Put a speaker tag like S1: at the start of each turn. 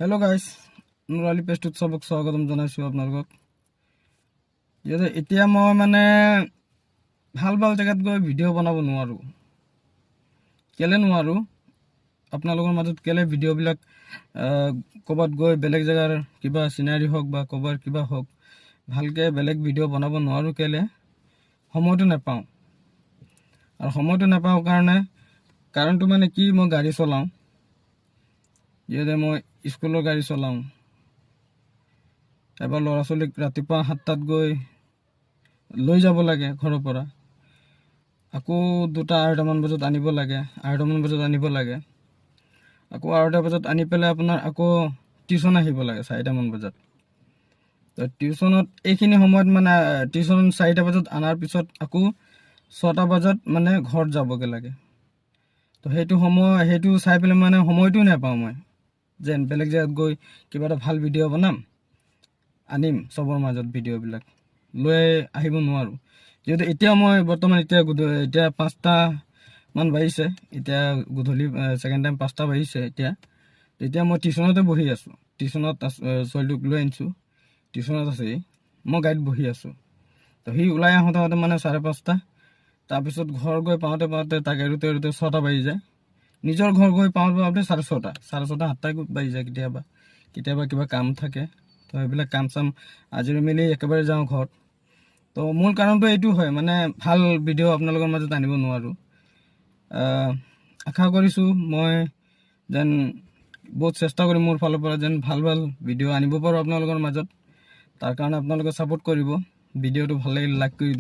S1: Hello guys नुराली paste सबक स्वागतम जनाइছোঁ আপোনালোকক। যিহেতু এতিয়া মই মানে ভাল ভাল জেগাত গৈ ভিডিঅ' বনাব নোৱাৰোঁ। কেলে নোৱাৰোঁ আপোনালোকৰ মাজত কেলে ভিডিঅ'বিলাক ক'ৰবাত গৈ বেলেগ জেগাৰ কিবা চিনাৰী হওক বা ক'ৰবাৰ কিবা হওক ভালকৈ বেলেগ ভিডিঅ' বনাব নোৱাৰোঁ কেলে সময়টো নাপাওঁ। আৰু সময়টো নাপাওঁ কাৰণটো মানে কি, মই গাড়ী চলাওঁ। যিহেতু মই স্কুলৰ গাড়ী চলাওঁ। এবাৰ ল'ৰা ছোৱালীক ৰাতিপুৱা 7টাত গৈ লৈ যাব লাগে ঘৰৰ পৰা, আকৌ 2-2:30মান বজাত আনিব লাগে, 2:30মান বজাত আনিব লাগে, আকৌ 2:30 বজাত আনি পেলাই আপোনাৰ আকৌ টিউশ্যন আহিব লাগে 4টামান বজাত। তো টিউশ্যনত এইখিনি সময়ত মানে টিউশ্যন 4টা বজাত অনাৰ পিছত আকৌ 6টা বজাত মানে ঘৰত যাবগৈ লাগে। তো সেইটো চাই পেলাই মানে সময়টো নাপাওঁ মই যেন বেলেগ জেগাত গৈ কিবা এটা ভাল ভিডিঅ' বনাম, আনিম চবৰ মাজত ভিডিঅ'বিলাক লৈ আহিব নোৱাৰোঁ। যিহেতু এতিয়া মই বৰ্তমান এতিয়া 5টামান বাজিছে, এতিয়া গধূলি ছেকেণ্ড টাইম 5টা বাজিছে। এতিয়া মই টিউশ্যনতে বহি আছোঁ। টিউশ্যনত ছোৱালীটোক লৈ আনিছোঁ, টিউশ্যনত আছেই, মই গাড়ীত বহি আছোঁ। তো সি ওলাই আহোঁতে মানে 5:30। তাৰপিছত ঘৰ গৈ পাওঁতে তাক এৰোতে 6টা বাজি যায়। নিজৰ ঘৰ গৈ পাওঁতে 6:30, 7টা বাজি যায়। কেতিয়াবা কিবা কাম থাকে, তো সেইবিলাক কাম চাম আজৰি মেলি একেবাৰে যাওঁ ঘৰত। তো মূল কাৰণটো এইটো হয়, মানে ভাল ভিডিঅ' আপোনালোকৰ মাজত আনিব নোৱাৰোঁ। আশা কৰিছোঁ মই যেন বহুত চেষ্টা কৰিম মোৰ ফালৰ পৰা যেন ভাল ভিডিঅ' আনিব পাৰোঁ আপোনালোকৰ মাজত। তাৰ কাৰণে আপোনালোকে ছাপোৰ্ট কৰিব। ভিডিঅ'টো ভাল লাগিলে লাইক কৰি দিব।